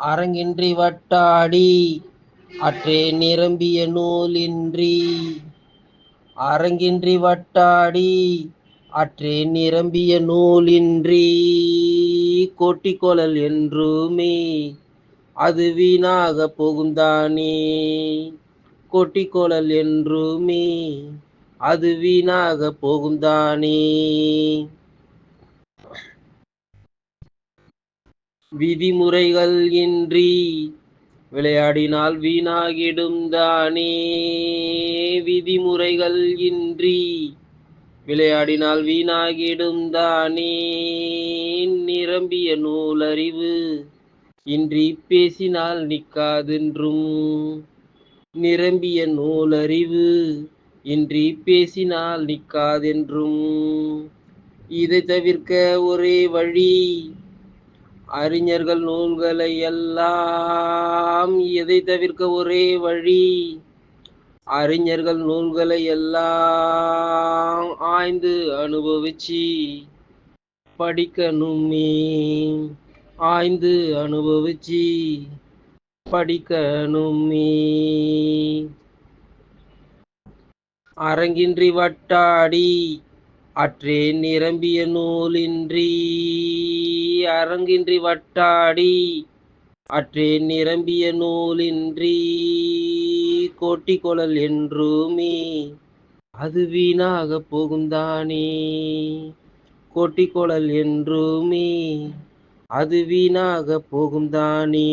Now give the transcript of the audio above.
அரங்கின்றி வட்டாடி அற்றே நிரம்பிய நூலின்றி. அரங்கின்றி வட்டாடி அற்றே நிரம்பிய நூலின்றி. கொட்டிக்கொளல் என்றுமே அது வீணாக போகுந்தானே. கொட்டிக்கொளல் என்றுமே அது வீணாக போகுந்தானே. விதிமுறைகள் இன்றி விளையாடினால் வீணாகிடும் தானே. விதிமுறைகள் இன்றி விளையாடினால் வீணாகிடும் தானே. நிரம்பிய நூலறிவு இன்றி பேசினால் நிற்காதென்றும். நிரம்பிய நூலறிவு இன்றி பேசினால் நிற்காதென்றும். இதை தவிர்க்க ஒரே வழி அறிஞர்கள் நூல்களை எல்லாம். எதை தவிர்க்க ஒரே வழி அறிஞர்கள் நூல்களை எல்லாம் ஆய்ந்து அனுபவிச்சு படிக்கணுமே. ஆய்ந்து அனுபவிச்சு படிக்கணுமே. அரங்கின்றி வட்டாடி அற்றே நிரம்பிய நூலின்றி. அரங்கின்றி வட்டாடி அற்றே நிரம்பிய நூலின்றி. கொட்டிக்கொளல் என்றுமே அது வீணாக போகுந்தானே. கொட்டிக்கொளல் என்றுமே அது வீணாக போகுந்தானே.